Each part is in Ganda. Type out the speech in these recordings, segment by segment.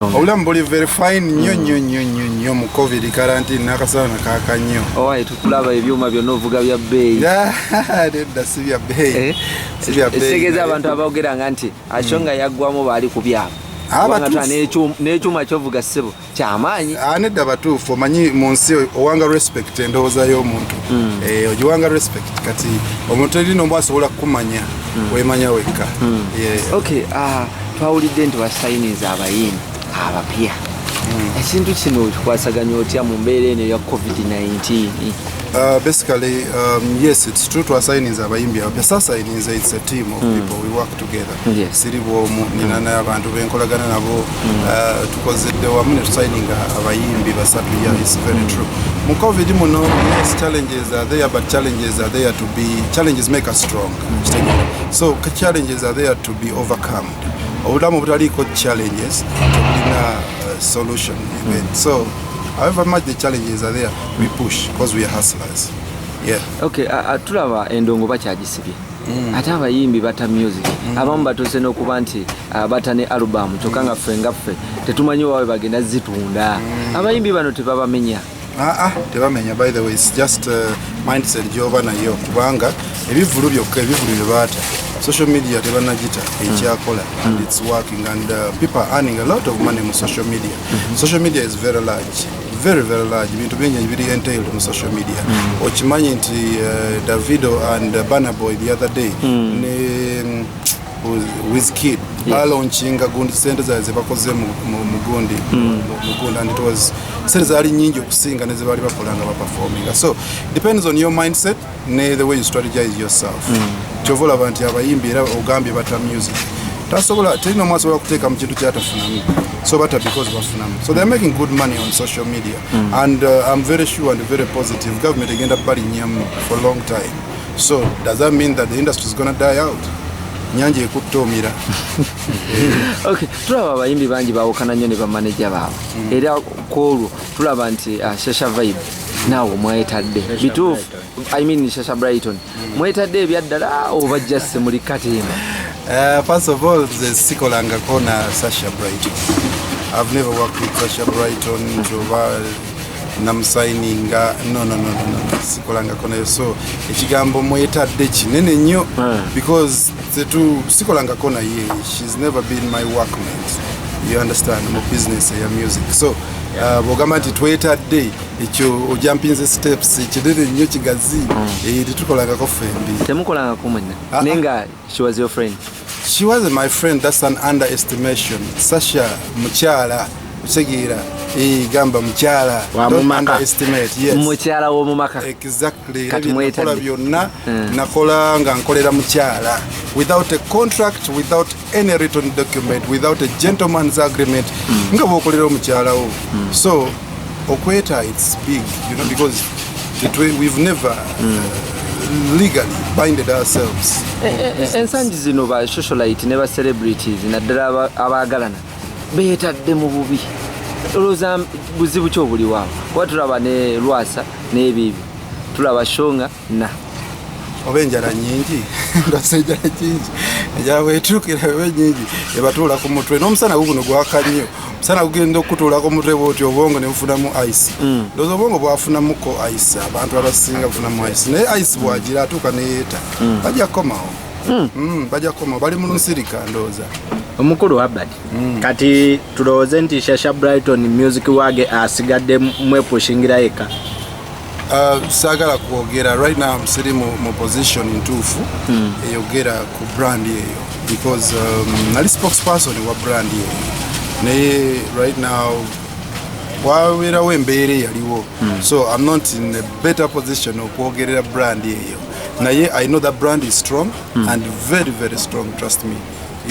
Obulamu buli very fine nnyo mu COVID quarantine nakasana kaka nnyo. Owaye tukulaba ebyuma byonna ovuga bya bbeeyi. Nedda si bya bbeeyi. Si bya bbeeyi. Etegeeza abantu abageranga nti Ashonga yaggwamu baali ku byabo. N'ekyuma kyovuga ssebo kyamaanyi. Nedda batuufu omanyi mu nsi owanga respect endowooza y'omuntu. Ogiwanga respect kati omuntu erina omu asobola kukumanya weemanya wekka. Okay, twawulidde nti wasayiniza abayimbi abapya. Ekintu kino kikwasaganya otya mu mbeera eno ya COVID-19? Basically, yes, it's true to assign is abayimbi abapya. Sasa it's a team of people, we work together. Siri bwomu nina n'abantu benkolagana nabo tukozedde wamu ne tusigninga abayimbi basatu. Yeah, it's very true. Mu COVID muno, yes, challenges are there, but challenges are there to be, challenges make us strong. So challenges are there to be overcome. Obulamu butaliko challenges tulina solution. So however much the challenges are there, we push because we are hustlers. Yeah. Okay, tulaba endongo bakyagisibye. Ate abayimbi bata music. Abamu batuse n'okuba nti bata ne album kyokka nga ffe tetumanyi wawe bagenda zitunda. Abayimbi bano tebabamenya. Tebamenya. By the way, it's just mindset gyoba nayo kubanga ebivulu byokka ebivulu bata social media tebanagita ekyakola and it's working and people are earning a lot of money on social media. Social media is very large. Very large. Bintu bingi biri entailed on social media. Okimanyi nti Davido and Burna Boy the other day with kid launching gundi center zaze bakoze mugundi and it was center zali nyingi okusinga neze bali bakolanga ba performing. So depends on your mindset the way you strategize yourself. Chovola bantu abayimbi era ogambye bata music tasobola telino mwasobola kuteeka mu kintu kyatafunamu so bata because bafunamu. So they're making good money on social media and I'm very sure and very positive government agenda bali nyamu for a long time. So does that mean that the industry is going to die out? Nyanje ekutomira. Okay, tulaba abayimbi bangi bawukana nnyo ne bamanager baabwe. Era kwolwo tulaba nti Sasha Vibe nawo mwetadde. Bituufu, I mean Sasha Brighton. Mwetadde ebyaddala oba just muli katimba? First of all, the sikolanga kona Sasha Brighton. I've never worked with Sasha Brighton namusayininga no sikolanga kona. So ekigambo mwetadde kinene nnyo because sikolanga kona ye, she's never been my workmate. You understand, my business ya music. So bogamba nti twetadde ekyo ojampinze steps kinene nnyo kigazi tetukolanga ko fembi. Temukolanga kumanya nenga she was your friend? She wasn't my friend. That's an underestimation. Sasha mukyala usegira gamba mukyala, don't underestimate. Yes, mukyala wo mumaka. Exactly. Nakola byonna nakola nga nkolera mukyala without a contract, without any written document, without a gentleman's agreement. Nga bokolera mukyala wo. So okweta, it's big, you know, because we've never legally binded ourselves. Ensangi zino ba socialite ne ba celebrities naddala abaagalana beetadde mu bubi. Olowooza buzibu ki obuli waabwe? Kuba tulaba ne Lwasa n'ebibi, tulaba Shonga na oba enjala nyingi enjala nyingi enjala bwetuukira oba nyingi ebatuula ku mutwe n'omusana guno gwaka nnyo. Omusana gugenda okutuula ku mutwe bwoti obwongo ne bufunamu ice. Ndowooza obwongo bwafunamuko ice, abantu abasinga bufunamu ice, naye ice bwagira atuuka neyeeta bajja kukomawo. Bajja kukomawo, bali mu nsirika ndowooza. Omukulu Herbert, kati tulowooze nti Sasha Brighton music wage asigadde mwepushingira eka? Sagala kwogera right now siri mu position ntuufu eyogera ku brand eyo because nali spokesperson wa brand eyo naye right now wabeerawo embeera yaliwo. So I'm not in a better position okwogerera brand eyo naye I know that brand is strong and very strong, trust me.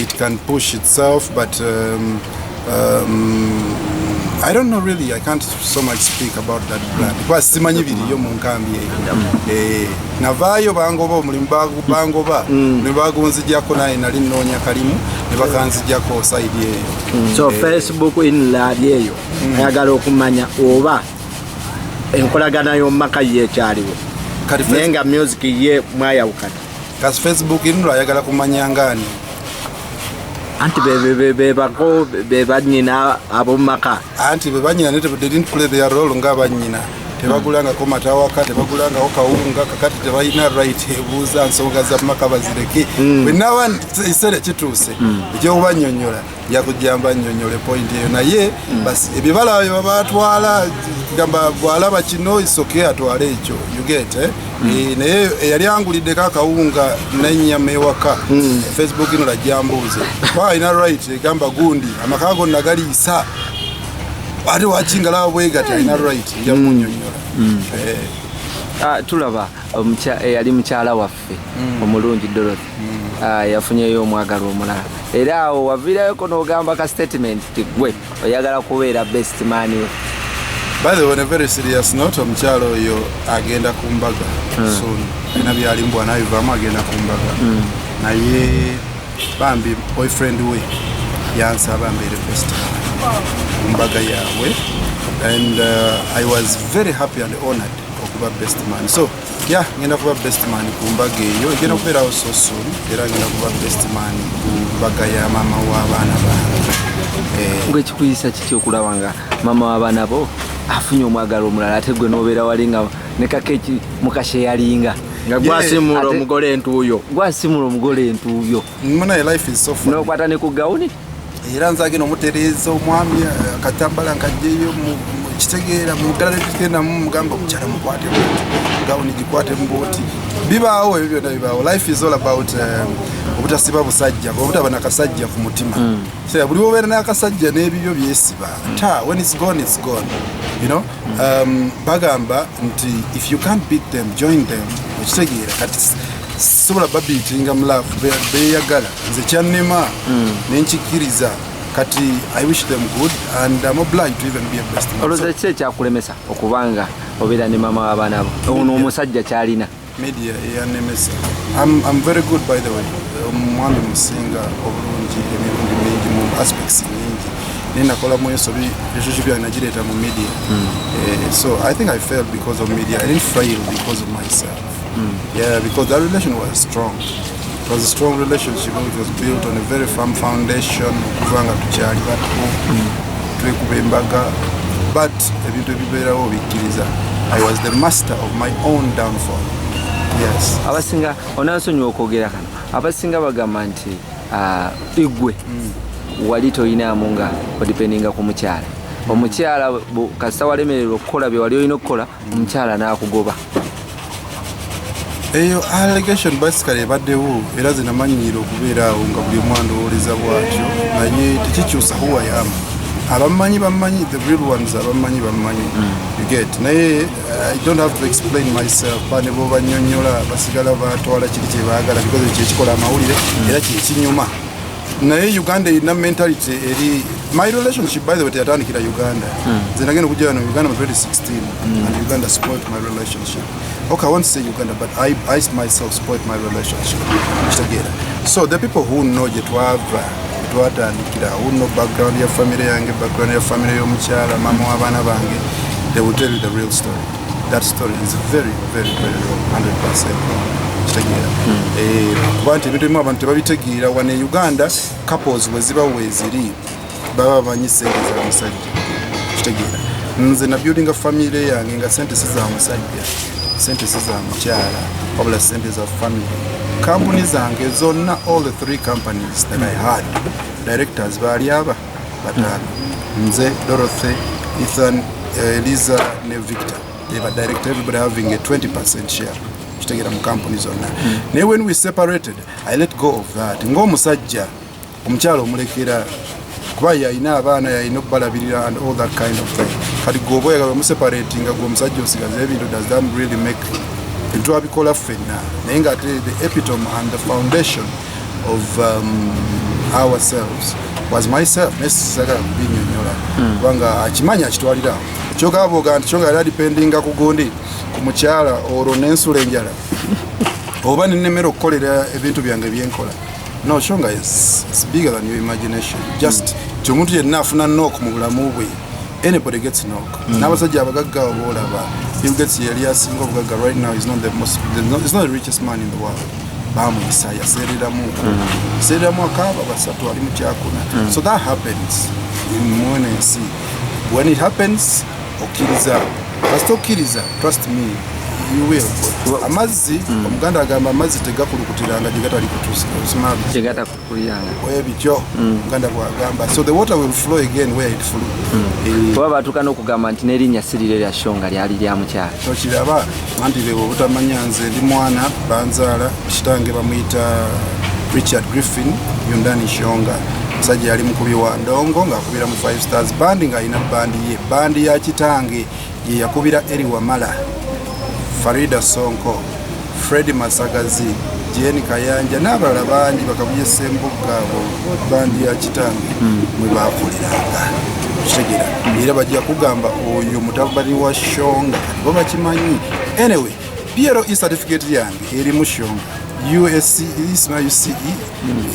It can push itself, but I don't know really. I can't so much speak about that brand. Because simanyi biriyo mu nkambi eyo. Navaayo bangoba omulimu bangoba ne bagunzijjako naye nali nnoonya kalimu ne bakanzijjako side eyo. So Facebook in ladi eyo ayagala okumanya oba enkolagana y'omumaka ye ekyaliwo nenga music ye mwayawukana. Kasi Facebook in ayagala kumanya ngani anti bebako bebanyina abomaka anti bebanyina they didn't play their role ngabanyina tebagulangako matawaka tebagulangako kawunga kakati tebalina right ebuuza nsonga za maka bazireke wenawa isere kituuse ekyokubanyonyola yakujjamba nnyonyole point eyo naye basi ebibala byo babatwala gamba bwalaba kino isoke atwale ekyo you get naye yali anguliddeko akawunga n'ennyama ewaka Facebook ino lajjambuuze alina right egamba gundi amaka gonna galiisa ate wakingala bwegati alina right njamunyonyola tulaba yali mukyala waffe omulungi Dorothy yafunyeyo omwagala omulala era awo waviirayoko n'ogamba ka statement ti gwe oyagala kubeera best man. By the way, on a very serious note, omukyala oyo agenda ku mbaga soon. Ina byalimbwa nayo vama agenda ku mbaga. Naye bambi boyfriend we yansaba mbere best mbaga yawe, and I was very happy and honored okuba best man. So yeah, ngenda kuba best man ku mbaga eyo egenda kubeera so soon. Era ngenda kuba best man ku mbaga ya mama w'abaana bange. Ngwe kikuyisa kiki okulaba nga mama w'abaana bo afunye omwagala omulala ate gwe n'obeera wali nga ne kakeki mukashe yalinga nga gwasimula omugole entuuyo muna life is so fun n'okwata ne ku gawuni era nzagenda omutereeza omwami akatambala nkajjeyo kitegeera mudala tetugenda mugamba omukyala mukwate gawuni gikwate mubooti bibaawo ebyo byonna bibaawo life is all about obutasiba busajja obutaba nakasajja ku mutima buli obeera n'akasajja n'ebibyo byesiba when it's gone you know bagamba nti if you can't beat them join them ekitegeera kati sobola babiitinga mu love beyagala nze kyannema nenkikiriza kati I wish them good and I'm obliged to even be a best man. Olowooza kiki ekyakulemesa okubanga obeera ne mama w'abaana bo ono omusajja kyalina media eyanemesa. I'm very good by the way omwami musinga obulungi emirundi mingi mu aspects nyingi ninakola mu ensobi ekyo byange nagireeta mu media so I think I failed because of media. I didn't fail because of myself. Yeah, because that relation was strong. It was a strong relationship. It was built on a very firm foundation. Kuvanga tukyali bato twekuba embaga but ebintu ebibeerawo bikkiriza. I was the master of my own downfall. Yes. Abasinga onansonyiwa okwogera kano abasinga bagamba nti igwe wali toyinaamu nga odipendinga ku mukyala omukyala kasita walemererwa okukola bye wali olina okukola omukyala n'akugoba. Eyo allegation basically ebaddewo era zinamanyira okubeeraawo nga buli omwana owoleza bwatyo naye tekikyusa who I am. Abamanyi bamanyi, the real ones abamanyi bamanyi. You get naye I don't have to explain myself. Bane bo banyonyola basigala batwala kiri kye baagala because ekyo ekikola amawulire era kyekinyuma. Naye Uganda ina mentality eri my relationship by the way yatandikira Uganda. Zinagenda okujja wano Uganda mu 2016 and Uganda spoiled my relationship. Okay, I won't say Uganda, but I myself spoiled my relationship. So the people who know who know background ya family yange, background ya family y'omukyala, mama w'abaana bange, they will tell you the real story. That story is very, very, very wrong, 100% wrong. Kubanti ebintu ebimu abantu tebabitegeera wane Uganda couples weziba weziri baba bamanyi sente za musajja. Kitegeera nze na building a family yange nga sente za musajja, sente za mukyala, wabula sente za family. Company zange zonna, all the 3 companies that I had, directors bali aba batano, nze, Dorothy, Ethan, Eliza ne Victor. They were director, everybody having a 20% share. Kitegeera mu companies zonna. Naye when we separated, I let go of that. Ng'omusajja omukyala omulekera kuba yalina abaana yalina okubalabirira and all that kind of thing. Kati gwoba oyagala omuseparating nga gwomusajja osigaza ebintu does that really make into abikola ffenna naye nga the epitome and the foundation of ourselves was myself. Nesisagala kubinyonyola kubanga akimanya akitwalira kyogaaboga nti kyonga yali adipendinga ku gundi ku mukyala olwo n'ensula enjala oba nennemera okukolera ebintu byange byenkola. No, Shonga is bigger than your imagination. Just to omuntu yenna afuna knock mu bulamu bwe. Anybody gets knock. N'abasajja abagagga oboolaba. Bill Gates yali asinga obugagga right now is not the richest man in the world. bamuyisa yasereramu akaaba basatu ali mu kyakuna. So that happens in Mwenensi. When it happens, okkiriza. Kasita okkiriza, trust me, you will. Amazzi, omuganda agamba amazzi tegakulukutiranga gye gatali kutuusa. Gye gatakuluyanga. Bityo, omuganda bw'agamba. So the water will flow again where it flew. Kuba batuuka n'okugamba nti n'erinnya si liryo lya Shonga lyali lya mukyala. Tokiraba anti lewo obutamanya nze ndi mwana banzaala kitange bamuyita Richard Griffin Yundani Shonga. Musajja yali mukubi wa ndongo ng'akubira mu 5 Stars band ng'alina bandi ya kitange ye yakubira Eri Wamala, Farida Sonko, Freddy Masagazi, Jeni Kayanja n'abalala bangi bakabuye Ssembuga bandi ya kitange mwe baakuliranga. Kitegera era bajja kugamba oyo mutabani wa Shonga bo bakimanyi. Anyway, PLE certificate yange eri mu Shonga. USC is my UCE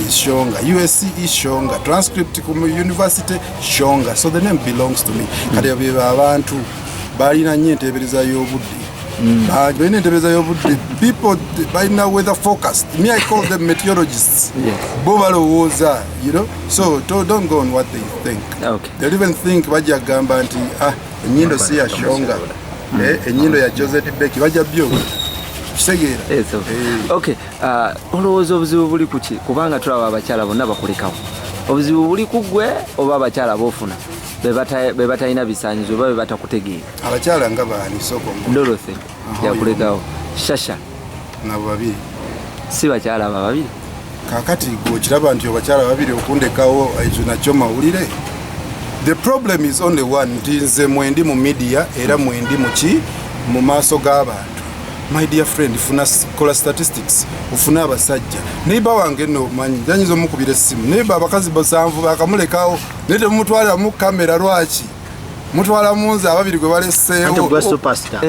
Shonga, USC is Shonga, transcript from university Shonga, so the name belongs to me. Kati abantu balina nnyo enteebereza y'obudde. People by now weather forecast. Me, I call them meteorologists. Bo balowooza, you know. So don't go on what they think. Okay. They'll even think bajja gamba nti ennyindo si ya Shonga, ennyindo ya Joseph Becky bajja byo. Okay, olowooza obuzibu buli kuki kubanga tulaba abakyala bonna bakulekawo. Obuzibu buli ku ggwe oba abakyala boofuna be batalina bisaanyizo oba be batakutegeera. Abakyala nga baani soko Dorothy yakulekawo. Sasha nabo babiri. Si bakyala babiri. Kakati gwe kiraba nti abakyala babiri okundekawo ekyo nakyo mawulire. The problem is only one. Nze mwendi mu media era mwendi mu maaso g'abantu. My dear friend, funa kola statistics, ufuna abasajja. Neiba wange no manyi, janyizo mukubira essimu. Neiba abakazi basanvu bakamulekawo, nete mutwala mu kamera lwaki. Mutwala munze ababiri gwe balesseewo. Anti gwe superstar.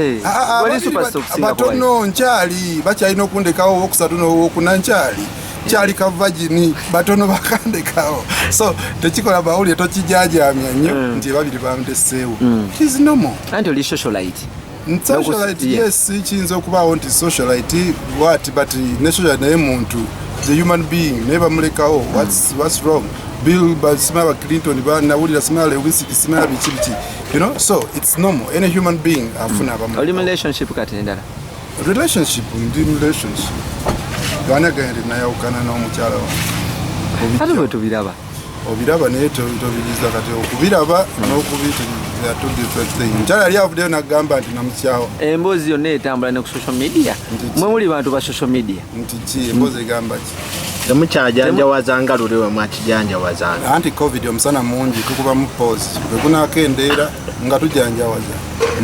Wali superstar okusinga kwa. Batono nkyali, bakyalina okundekawo owokusatu n'owokuna nkyali. Kyali ka virgin, batono bakandekawo. So, tekikola bawulire tokijajaamya nnyo nti babiri bamudesseewo. It is normal. Anti oli socialite. Socialite, yes, kiyinza okubaawo nti socialite what, but ne socialite naye muntu, the human being, never mulekawo. What's wrong? Bill Smile Clinton banawulira Smile Wisik Smile bichibiti, you know, so it's normal. Any human being afuna abamu. Oli relationship kati ndala. Relationship, gana gende nayawukana n'omukyala wange. Kati bwe tubiraba. Obiraba naye tobiriza kati okubiraba n'okubita two different things. Mukyala yali avuddeyo n'agamba nti namukyawo. Emboozi yonna etambula ne ku social media. Mwe muli bantu ba social media. Nti ki emboozi egamba ki? Temukyajanjawazanga luli we mwakijanjawazanga. Anti covid omusana mungi tukuba mu pause. Bwe kunaakendeera nga tujanjawaza.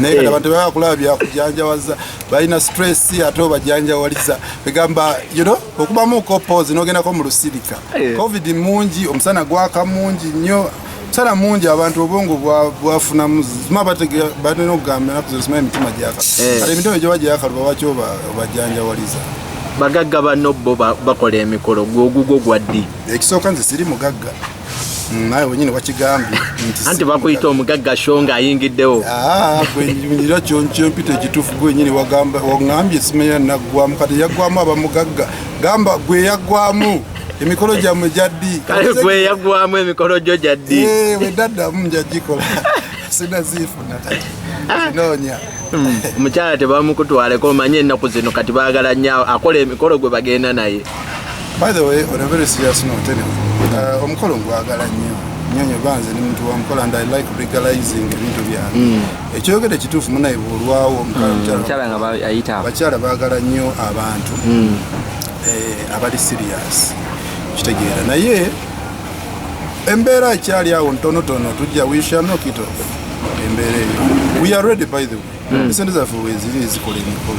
Naye kati abantu baba kulaba byakujanjawaza balina stress ate obajanjawaliza. Begamba, you know, okubamu ko pause n'ogendako mu lusirika. Covid mungi, omusana gwaka mungi nnyo. Sala mungi abantu obongo bwafuna muzima batena okugamba nakuzosima emitima gyaka. Kale emitima gye bagyaka lwabakyo bajanjawaliza. Bagagga banno bo bakola emikolo gwogugwo gwaddi. Ekisooka nze siri mugagga. Naye wenyini wakigambye anti bakuyita omugagga Shonga ayingiddewo. Gwe nyira kyoncho mpita ekituufu gwe nyini wagambye simenya naggwamu kati yaggwamu abamugagga. Gamba gwe yaggwamu emikolo gyammwe gyaddi. Kale gwe yaggwamu emikolo gyo gyaddi. Wedaddamu njagikola sinazifuna kati noonya. Omukyala tebamukutwaleko omanye ennaku zino kati baagala nnyo akola emikolo gwe bagenda naye. By the way, on a very serious note, anyway, omukolo ngwagala nnyo nyonyo banze ni muntu wa mukola and I like legalizing ebintu byange. Ekyogere kituufu munaye bwolwawo omukyala nga ayita abakyala baagala nnyo abantu abali serious kitegeera naye embeera ekyali awo ntonotono tujja we shall knock it off. Embeera eyo we are ready by the way. Esente zaffe weeziri zikola emikolo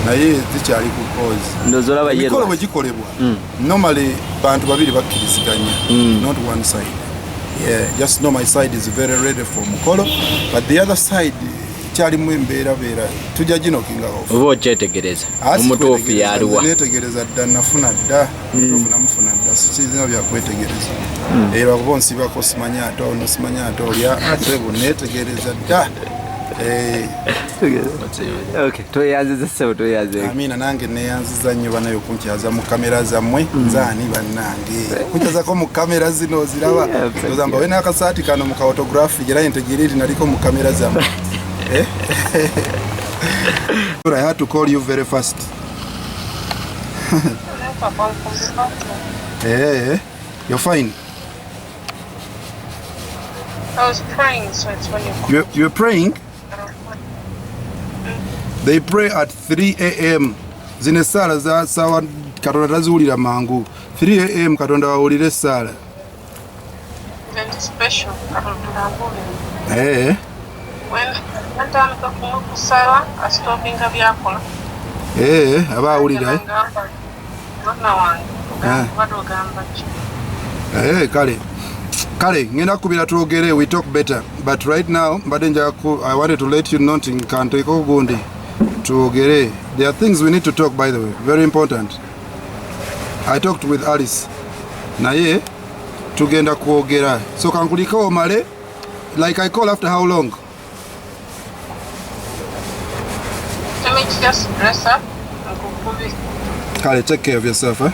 naye zikyali ku pause. Emikolo bwe gikolebwa normally bantu babiri bakkiriziganya, not one side. Yeah, just know my side is very ready for mukolo, but the other side kyalimu embeera tujja ginokinga off. Oba okyetegereza omutuufu yaliwa. Netegereza dda nafuna dda omutuufu namufuna dda sikizina byakwetegereza. Era kuba onsibako simanya ate ono simanya ate olya sebo netegereza dda Okay, tweyanziza ssebo tweyanze. Amina nange neyanziza nnyo banayo kunkyaza mu kamera zammwe nzaani bannange. Kunkyazako mu kamera zino ziraba. Tozamba wena akasaati kano mu autograph gira integrity naliko mu kamera zammwe. I had to call you very fast. Hey, you're fine. I was praying, so it's when You're praying? They pray at 3 a.m. Zine sala za sawa katonda taziwulira mangu. 3 a.m. katonda wawulire sala. Very special. When natandika kusala asitopinga byakola. Aba awulira. Mwana wange bagamba ki? Kale, ngenda kubira tuogere, we talk better. But right now, I wanted to let you know nkanteko gundi tuogere. There are things we need to talk, by the way, very important. I talked with Alice. Naye tugenda kuogera. So kankuliko omale, like I call after how long? Let me just dress up and go. Kale, take care of yourself, eh?